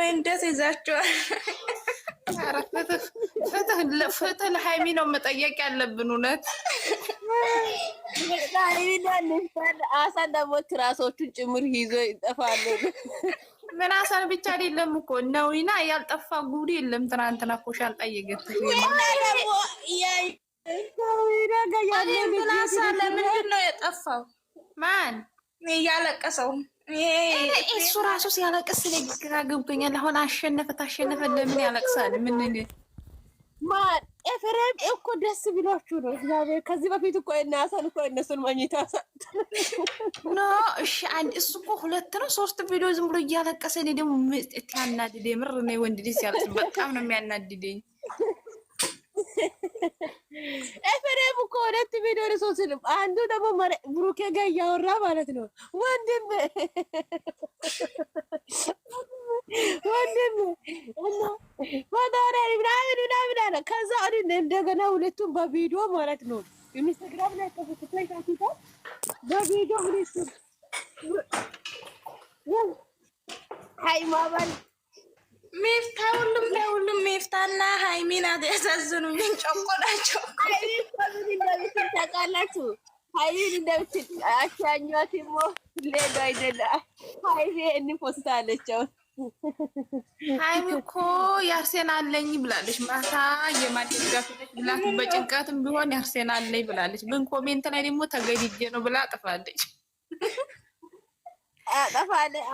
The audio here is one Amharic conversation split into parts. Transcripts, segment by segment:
እንዴት ይዛችኋል? ፍትህ ለሃይሚ ነው መጠየቅ ያለብን። እውነት አሳን ደግሞ ትራሶቹን ጭምር ይዞ ይጠፋሉ። ምን አሳን ብቻ አይደለም እኮ ነውና ያልጠፋ ጉድ የለም። ትናንትና እኮ ሻንጣ እየገተቱ ለምንድን ነው የጠፋው? ማን እያለቀሰው? እሱ ራሱ ሲያለቅስ ግራ ገብቶኛል። አሁን ታሸነፈ ለምን ያለቅሳል? ምን ማን ኤፍሬም እኮ ደስ ብሏችሁ ነው። እግዚአብሔር ከዚህ በፊት እኮ እናሳን እኮ እነሱን ማግኘት ኖ እሺ፣ አንድ እሱ እኮ 2 ነው 3 ቪዲዮ ዝም ብሎ እያለቀሰ እኔ ደግሞ ያናድደኝ። ምር ነው ወንድ ልጅ ሲያለቅስ በጣም ነው የሚያናድደኝ። ኤፍሬም እኮ 2 ቪዲዮ ነው 3 ነው። አንዱ ደግሞ ብሩኬ ጋር እያወራ ማለት ነው። ወንድም እና ወዳሪ ምናምን አለ። ከዛ እንደገና ሁለቱም በቪዲዮ ማለት ነው ኢንስታግራም ላይ ተፈትተው በቪዲዮ ሁለቱም ሃይማባል ሚፍታ ሁሉም ሚፍታና ሃይሚና ያሳዝኑኝ። ጨቆናቸው ታውቃላችሁ። ሃይሚን እንደምትል አቻኛቲሞ ሌላ አይደለ ሃይሚ እንፖስታለችው። ሃይሚ እኮ ያርሴናል ለኝ ብላለች። ማታ የማደጋፊት ብላት በጭንቀትም ቢሆን ያርሴናል ለኝ ብላለች። ግን ኮሜንት ላይ ደግሞ ተገድጄ ነው ብላ አጥፋለች።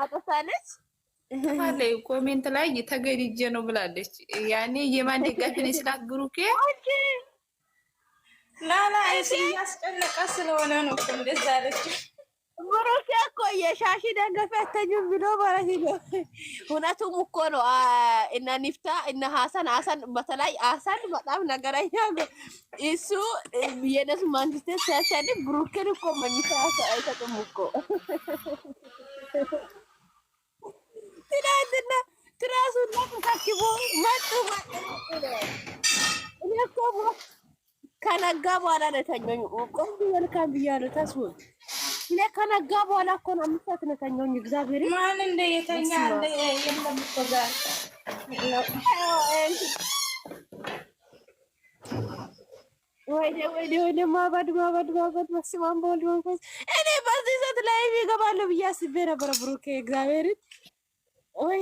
አጥፋለች ኮሜንት ላይ ተገድጄ ነው ብላለች። ያኔ የማደጋፊት ስላት ብሩኬ ላላ እያስጨነቀ ስለሆነ ነው እንደዛ አለች። ብሩኬ እኮ የሻሺ ደገፈ አተኝም ብሎ ማለት ነው። እውነቱም እኮ ነው። እና ኒፍታ እና ሀሰን በተለይ ሀሰን በጣም ነገረኛ ነው። እሱ የነሱ መንግስት ሲያሸንፍ ብሩኬን እኮ መኝታ አይሰጥም እኮ። ትናንትና ትራሱና ተሳክቦ መጡ እኔ እኮ ከነጋ በኋላ ነው የተኛኝ። ቆንጆ መልካም ብያለሁ። ተስቦ እኔ ከነጋ በኋላ እኮ ነው 5 ሰዓት ነው የተኛኝ። እግዚአብሔር ማን እንደ የተኛ እንደ የለም እኮ ጋር ወይኔ ማባድ መስማም በወልድ መንፈስ እኔ በዚህ ሰዓት ላይ ይገባለሁ ብዬ አስቤ ነበረ። ብሩኬ እግዚአብሔርን ወይ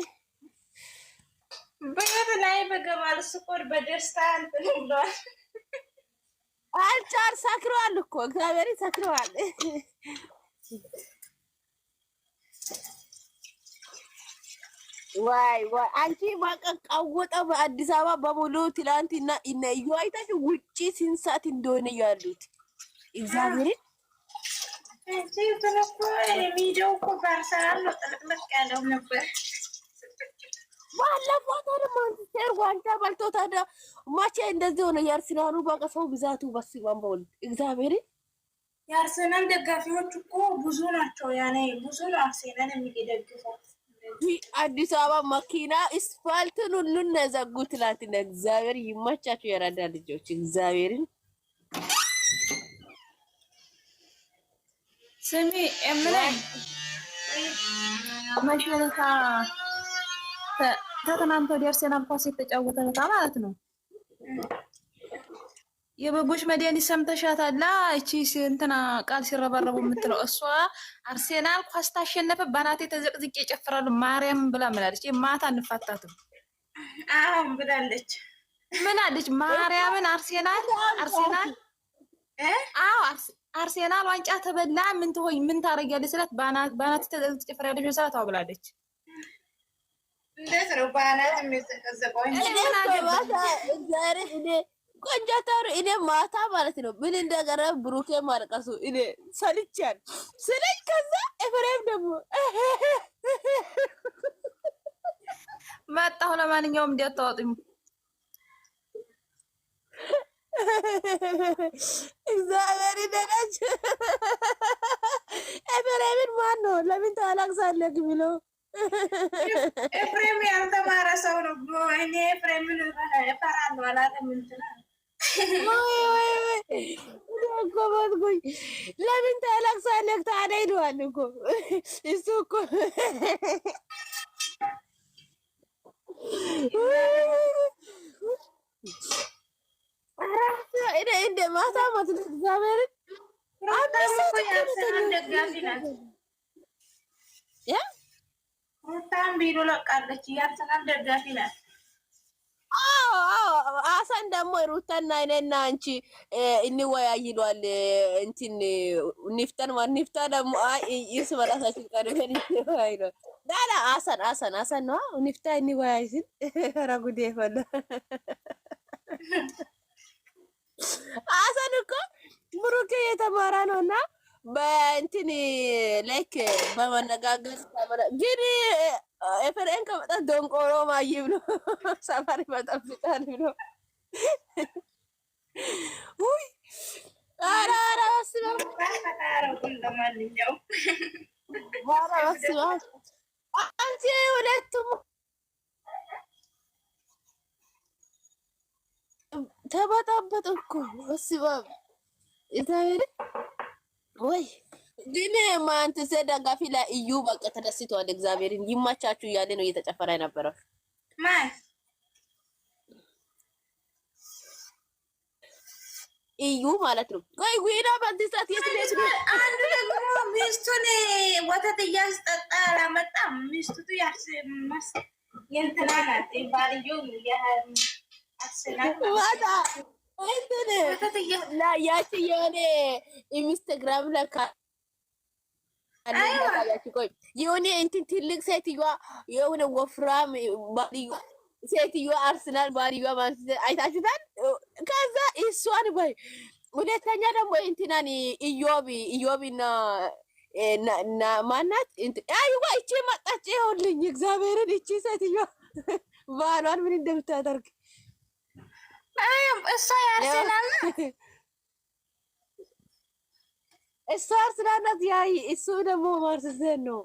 በየት ላይ በገባል ስቆር በደስታ እንትን ብሏል። አልቻል ሰክረዋል እኮ እግዚአብሔር ሰክረዋል። ዋይ አንቺ ማቀቃወጣ በአዲስ አበባ በሙሉ ትላንትና እነዩ አይታሽ ውጪ ሲንሳት እንደሆነ ያሉት እግዚአብሔር እንጂ ተነኮ ቪዲዮ እኮ ባርሰናል ነው ጥልቅልቅ ያለው ነበር። ባለፈው ማንቸስተር ዋንጫ በልቶ ታዲያ ማቼ እንደዚህ ሆነ። የአርሰናሉ በቃ ሰው ብዛቱ በስማም በወልድ እግዚአብሔር የአርሰናል ደጋፊዎች እኮ ብዙ ናቸው። ያኔ ብዙ ነው አርሰናል የሚደግፈው። አዲስ አበባ መኪና አስፋልቱን ሁሉን ነዘጉት። ትላንትና እግዚአብሔር ይመቻቸው የራዳ ልጆች እግዚአብሔርን ስሚ እምለን ማሽነታ ተተናንቶ አርሰናል ኳስ የተጫወተ ማለት ነው። የበጎች መድኃኒት ሰምተሻታላ? እቺ እንትና ቃል ሲረባረቡ የምትለው እሷ አርሰናል ኳስ ታሸነፈ ባናቴ ተዘቅዝቄ ይጨፍራሉ ማርያም ብላ ምላለች። ማታ እንፋታትም አሁን ብላለች። ምን አለች? ማርያምን አርሰናል አርሰናል ዋንጫ ተበላ ምን ትሆኝ ምን ታረጊያለሽ ስላት ባናቴ ተዘቅዝቄ ይጨፍራለች ስላት አው ብላለች። እንዴት ነው ባናት የሚዘቀዘቀው? እኔ ቆንጆታው እኔ ማታ ማለት ነው ምን እንደገረ ብሩኬ ማለቀሱ እኔ ሰልቻል ስለኝ። ከዛ ኤፍሬም ደግሞ መጣሁ። ለማንኛውም እንዲያታወጡኝ እግዚአብሔር ይደረጅ። ኤፍሬምን ማን ነው ለምን ታላቅሳለህ ብሎ ኤፍሬም ያልተማረ ሰው ነው። እኔ ኤፍሬምን እፈራለሁ አላለም እንትና ወይ ለምን ታላቅሳለህ ታዲያ? ይለዋል እኮ እሱ እኮ እኔ እንደ ማታ ማለት እግዚአብሔርን ሩታም ቢሮ ለቃለች። የአርሰናል ደጋፊ ናት። አሳን ደግሞ ሩታና እኔና አንቺ እንወያይ ይሏል። እንትን ንፍታ ደግሞ እርስ በራሳችን ቀርበን እንወያይ ነው። ዳላ አሳን ነው ንፍታ እንወያይ ሲል ኧረ ጉዴ ፈላ። አሳን እኮ ብሩኬ የተማራ ነው እና በእንትን ላይክ በመነጋገር ግን ኤፍሬም ከመጣት ደንቆሮ ማይብ ነው ሰፈር ይመጣብታል ብሎ ውይ ኧረ በስመ አብ አንቺ ሁለቱም ተበጣበጡ እኮ በስመ አብ እግዚአብሔር ወይ ግን ማንተሰ ደጋፊ ላይ እዩ በቃ ተደስቷል። እግዚአብሔርን ይማቻችሁ እያለ ነው እየተጨፈረ የነበረው። ማን እዩ ማለት ነው። ቆይ ጉይና በዚህ ሰዓት የት ነው? አንዱ ደግሞ ሚስቱን ወተት እያስጠጣ አላመጣም። ሚስቱ ያስመስ የእንትና ናት ባልየው ያቺ የሆነ ኢንስታግራም ላይ ቆይ የሆነ እንትን ትልቅ ሴትዮዋ የሆነ ወፍራም ባልዮ ሴትዮዋ አርሰናል ባልዮ ማለት አይታችሁታል። ከዛ እሷን ባይ ሁለተኛ ደግሞ እንትናን ኢዮብና ማናት አይዋ እቺ መጣች። ይኸውልኝ እግዚአብሔርን እቺ ሴትዮዋ ባሏን ምን እንደምታደርግ እሷ ያርሰናል እሷ አርሰናል ናት። ያ እሱ ደግሞ ማርሰን ነው።